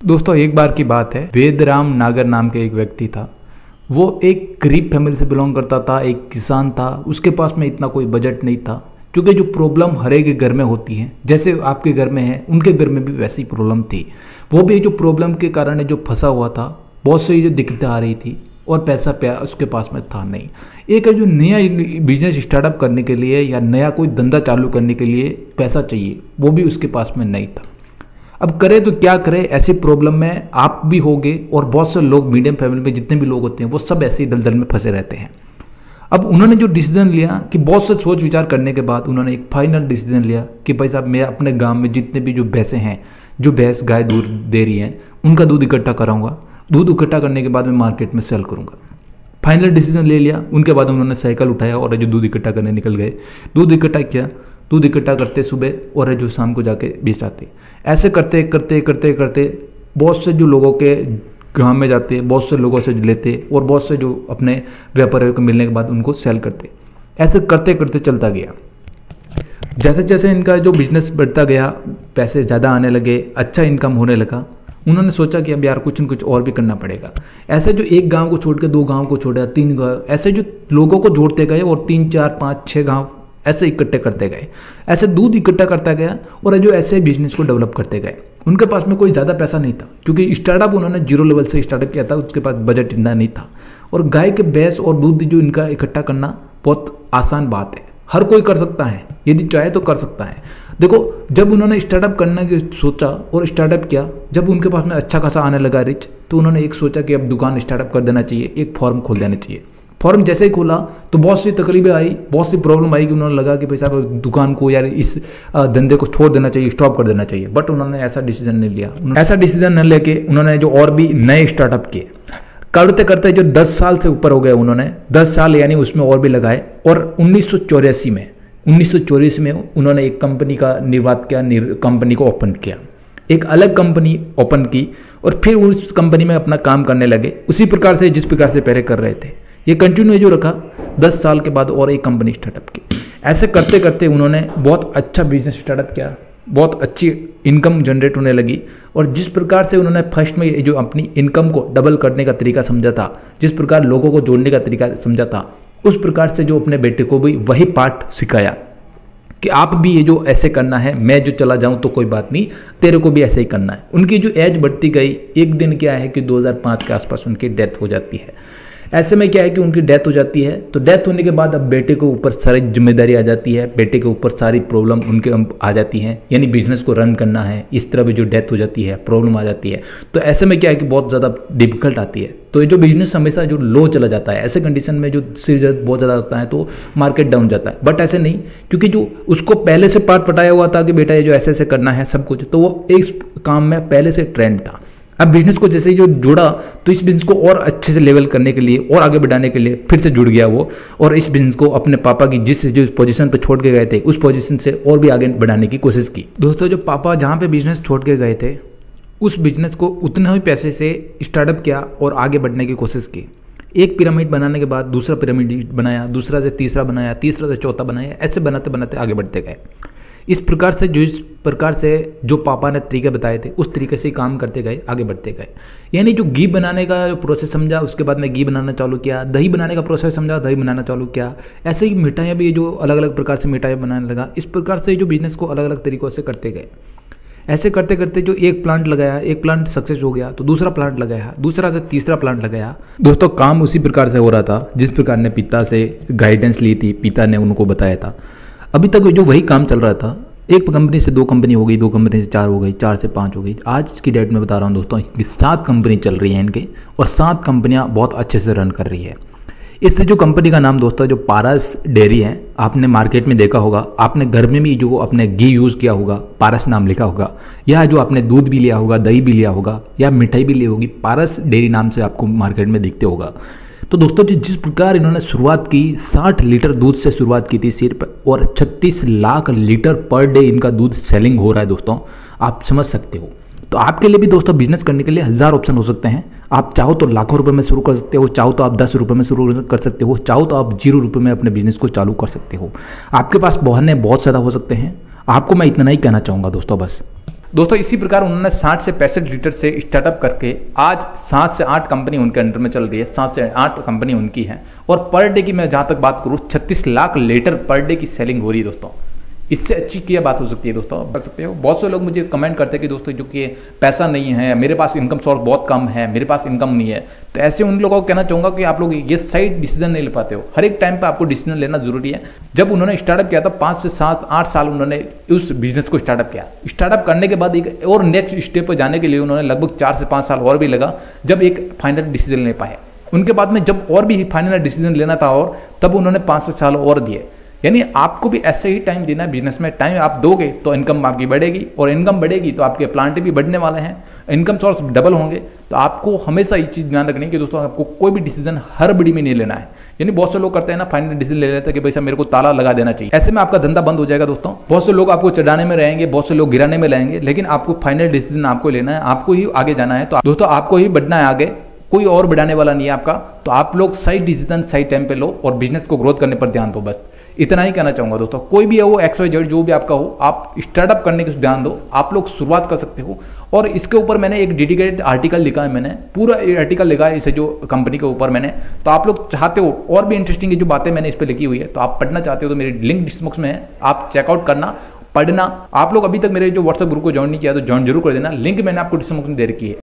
दोस्तों एक बार की बात है, वेदराम नागर नाम के एक व्यक्ति था। वो एक गरीब फैमिली से बिलोंग करता था, एक किसान था। उसके पास में इतना कोई बजट नहीं था, क्योंकि जो प्रॉब्लम हर एक घर में होती है, जैसे आपके घर में है उनके घर में भी वैसी प्रॉब्लम थी। वो भी जो प्रॉब्लम के कारण जो फंसा हुआ था, बहुत सी जो दिक्कतें आ रही थी और पैसा उसके पास में था नहीं। एक जो नया बिजनेस स्टार्टअप करने के लिए या नया कोई धंधा चालू करने के लिए पैसा चाहिए, वो भी उसके पास में नहीं था। अब करे तो क्या करे, ऐसी प्रॉब्लम में आप भी होगे और बहुत से लोग मीडियम फैमिली में जितने भी लोग होते हैं वो सब ऐसे ही दलदल में फंसे रहते हैं। अब उन्होंने जो डिसीजन लिया कि बहुत से सोच विचार करने के बाद उन्होंने एक फाइनल डिसीजन लिया कि भाई साहब, मैं अपने गांव में जितने भी जो भैंसें हैं, जो भैंस गाय दूध दे रही हैं, उनका दूध इकट्ठा कराऊंगा। दूध इकट्ठा करने के बाद मैं मार्केट में सेल करूंगा। फाइनल डिसीजन ले लिया। उनके बाद उन्होंने साइकिल उठाया और जो दूध इकट्ठा करने निकल गए। दूध इकट्ठा किया, दूध इकट्ठा करते सुबह और जो शाम को जाके बेच आते। ऐसे करते करते करते करते बहुत से जो लोगों के गांव में जाते, बहुत से लोगों से लेते और बहुत से जो अपने व्यापारियों को मिलने के बाद उनको सेल करते। ऐसे करते करते चलता गया। जैसे जैसे इनका जो बिजनेस बढ़ता गया, पैसे ज़्यादा आने लगे, अच्छा इनकम होने लगा। उन्होंने सोचा कि अब यार कुछ न कुछ और भी करना पड़ेगा। ऐसे जो एक गांव को छोड़ के 2 गांव को छोड़ा, 3 गांव, ऐसे जो लोगों को जोड़ते गए और 3, 4, 5, 6 गांव ऐसे इकट्ठे करते गए। ऐसे दूध इकट्ठा करता गया और जो ऐसे बिजनेस को डेवलप करते गए। उनके पास में कोई ज़्यादा पैसा नहीं था, क्योंकि स्टार्टअप उन्होंने 0 लेवल से स्टार्टअप किया था। उसके पास बजट इतना नहीं था। और गाय के भैंस और दूध जो इनका इकट्ठा करना बहुत आसान बात है, हर कोई कर सकता है, यदि चाहे तो कर सकता है। देखो, जब उन्होंने स्टार्टअप करने की सोचा और स्टार्टअप किया, जब उनके पास में अच्छा खासा आने लगा रिच, तो उन्होंने एक सोचा कि अब दुकान स्टार्टअप कर देना चाहिए, एक फॉर्म खोल देना चाहिए। फॉर्म जैसे ही खोला तो बहुत सी तकलीफें आई, बहुत सी प्रॉब्लम आई कि उन्होंने लगा कि भाई साहब दुकान को यार इस धंधे को छोड़ देना चाहिए, स्टॉप कर देना चाहिए। बट उन्होंने ऐसा डिसीजन नहीं लिया। ऐसा डिसीजन न लेके उन्होंने जो और भी नए स्टार्टअप किए, करते करते जो 10 साल से ऊपर हो गए, उन्होंने 10 साल यानी उसमें और भी लगाए। और 1984 में उन्होंने एक कंपनी का निर्वात किया, कंपनी को ओपन किया, एक अलग कंपनी ओपन की और फिर उस कंपनी में अपना काम करने लगे, उसी प्रकार से जिस प्रकार से पहले कर रहे थे। ये कंटिन्यू जो रखा, 10 साल के बाद और एक कंपनी स्टार्टअप की। ऐसे करते करते उन्होंने बहुत अच्छा बिजनेस स्टार्टअप किया, बहुत अच्छी इनकम जनरेट होने लगी। और जिस प्रकार से उन्होंने फर्स्ट में जो अपनी इनकम को डबल करने का तरीका समझा था, जिस प्रकार लोगों को जोड़ने का तरीका समझा था, उस प्रकार से जो अपने बेटे को भी वही पाठ सिखाया कि आप भी ये जो ऐसे करना है, मैं जो चला जाऊं तो कोई बात नहीं, तेरे को भी ऐसे ही करना है। उनकी जो एज बढ़ती गई, एक दिन क्या है कि 2005 के आसपास उनकी डेथ हो जाती है। ऐसे में क्या है कि उनकी डेथ हो जाती है, तो डेथ होने के बाद अब बेटे के ऊपर सारी जिम्मेदारी आ जाती है, बेटे के ऊपर सारी प्रॉब्लम उनके आ जाती हैं, यानी बिजनेस को रन करना है। इस तरह भी जो डेथ हो जाती है, प्रॉब्लम आ जाती है, तो ऐसे में क्या है कि बहुत ज़्यादा डिफिकल्ट आती है। तो ये जो बिजनेस हमेशा जो लो चला जाता है, ऐसे कंडीशन में जो सिर बहुत ज़्यादा होता है तो मार्केट डाउन जाता है। बट ऐसे नहीं, क्योंकि जो उसको पहले से पाठ पटाया हुआ था कि बेटा ये जो ऐसे ऐसे करना है सब कुछ, तो वो इस काम में पहले से ट्रेंड था। अब बिजनेस को जैसे ही जो जुड़ा, तो इस बिजनेस को और अच्छे से लेवल करने के लिए और आगे बढ़ाने के लिए फिर से जुड़ गया वो, और इस बिजनेस को अपने पापा की जिस पोजीशन पे छोड़ के गए थे, उस पोजीशन से और भी आगे बढ़ाने की कोशिश की। दोस्तों, जो पापा जहाँ पे बिजनेस छोड़ के गए थे, उस बिजनेस को उतने ही पैसे से स्टार्टअप किया और आगे बढ़ने की कोशिश की। एक पिरामिड बनाने के बाद दूसरा पिरामिड बनाया, दूसरा से तीसरा बनाया, तीसरा से चौथा बनाया, ऐसे बनाते बनाते आगे बढ़ते गए। इस प्रकार से जो पापा ने तरीके बताए थे, उस तरीके से काम करते गए, आगे बढ़ते गए। यानी जो घी बनाने का प्रोसेस समझा, उसके बाद में घी बनाना चालू किया। दही बनाने का प्रोसेस समझा, दही बनाना चालू किया। ऐसे ही मिठाइयाँ भी जो अलग अलग प्रकार से मिठाइयाँ बनाने लगा। इस प्रकार से जो बिजनेस को अलग अलग तरीक़ों से करते गए। ऐसे करते करते जो एक प्लांट लगाया, एक प्लांट सक्सेस हो गया तो दूसरा प्लांट लगाया, दूसरा से तीसरा प्लांट लगाया। दोस्तों, काम उसी प्रकार से हो रहा था जिस प्रकार ने पिता से गाइडेंस ली थी, पिता ने उनको बताया था। अभी तक जो वही काम चल रहा था। एक कंपनी से 2 कंपनी हो गई, 2 कंपनी से 4 हो गई, 4 से 5 हो गई। आज की डेट में बता रहा हूँ दोस्तों, 7 कंपनी चल रही है इनके, और 7 कंपनियाँ बहुत अच्छे से रन कर रही है। इससे जो कंपनी का नाम दोस्तों जो पारस डेयरी है, आपने मार्केट में देखा होगा, आपने घर में भी जो अपने घी यूज़ किया होगा, पारस नाम लिखा होगा, या जो आपने दूध भी लिया होगा, दही भी लिया होगा, या मिठाई भी ली होगी, पारस डेयरी नाम से आपको मार्केट में दिखते होगा। तो दोस्तों, जिस प्रकार इन्होंने शुरुआत की, 60 लीटर दूध से शुरुआत की थी सिर्फ, और 36 लाख लीटर पर डे इनका दूध सेलिंग हो रहा है। दोस्तों, आप समझ सकते हो। तो आपके लिए भी दोस्तों बिजनेस करने के लिए 1000 ऑप्शन हो सकते हैं। आप चाहो तो लाखों रुपए में शुरू कर सकते हो, चाहो तो आप 10 रुपये में शुरू कर सकते हो, चाहो तो आप 0 रुपये में अपने बिजनेस को चालू कर सकते हो। आपके पास बहाने बहुत ज़्यादा हो सकते हैं। आपको मैं इतना ही कहना चाहूँगा दोस्तों, बस। दोस्तों इसी प्रकार उन्होंने 60 से 65 लीटर से स्टार्टअप करके आज 7 से 8 कंपनी उनके अंडर में चल रही है, 7 से 8 कंपनी उनकी है। और पर डे की मैं जहाँ तक बात करूँ 36 लाख लीटर पर डे की सेलिंग हो रही है दोस्तों। इससे अच्छी क्या बात हो सकती है दोस्तों, बता सकते हो। बहुत से लोग मुझे कमेंट करते हैं कि दोस्तों जो कि पैसा नहीं है, मेरे पास इनकम सोर्स बहुत कम है, मेरे पास इनकम नहीं है, तो ऐसे उन लोगों को कहना चाहूँगा कि आप लोग ये सही डिसीजन नहीं ले पाते हो। हर एक टाइम पे आपको डिसीजन लेना जरूरी है। जब उन्होंने स्टार्टअप किया था 5 से 7 8 साल उन्होंने उस बिजनेस को स्टार्टअप किया। स्टार्टअप करने के बाद एक और नेक्स्ट स्टेप पर जाने के लिए उन्होंने लगभग 4 से 5 साल और भी लगा, जब एक फाइनल डिसीजन ले पाए। उनके बाद में जब और भी फाइनल डिसीजन लेना था और तब उन्होंने 5 से साल और दिए। यानी आपको भी ऐसे ही टाइम देना है बिजनेस में। टाइम आप दोगे तो इनकम आपकी बढ़ेगी, और इनकम बढ़ेगी तो आपके प्लांट भी बढ़ने वाले हैं, इनकम सोर्स डबल होंगे। तो आपको हमेशा ये चीज़ ध्यान रखनी है कि दोस्तों आपको कोई भी डिसीजन हड़बड़ी में नहीं लेना है। यानी बहुत से लोग करते हैं ना, फाइनल डिसीजन ले लेते हैं कि भाई साहब मेरे को ताला लगा देना चाहिए। ऐसे में आपका धंधा बंद हो जाएगा दोस्तों। बहुत से लोग आपको चढ़ाने में रहेंगे, बहुत से लोग गिराने में रहेंगे, लेकिन आपको फाइनल डिसीजन आपको लेना है, आपको ही आगे जाना है। तो दोस्तों आपको ही बढ़ना है आगे, कोई और बढ़ाने वाला नहीं है आपका। तो आप लोग सही डिसीजन सही टाइम पे लो और बिजनेस को ग्रोथ करने पर ध्यान दो। बस इतना ही कहना चाहूंगा दोस्तों। कोई भी है वो XYZ जो भी आपका हो, आप स्टार्टअप करने की ध्यान दो, आप लोग शुरुआत कर सकते हो। और इसके ऊपर मैंने एक डेडिकेटेड आर्टिकल लिखा है, मैंने पूरा आर्टिकल लिखा है इसे जो कंपनी के ऊपर मैंने। तो आप लोग चाहते हो और भी इंटरेस्टिंग जो बातें मैंने इस पर लिखी हुई है, तो आप पढ़ना चाहते हो तो मेरी लिंक डिस्क्रिप्शन में है, आप चेकआउट करना, पढ़ना। आप लोग अभी तक मेरे जो व्हाट्सएप ग्रुप को ज्वाइन नहीं किया तो ज्वाइन जरूर कर देना, लिंक मैंने आपको डिस्क्रिप्शन में दे रखी है।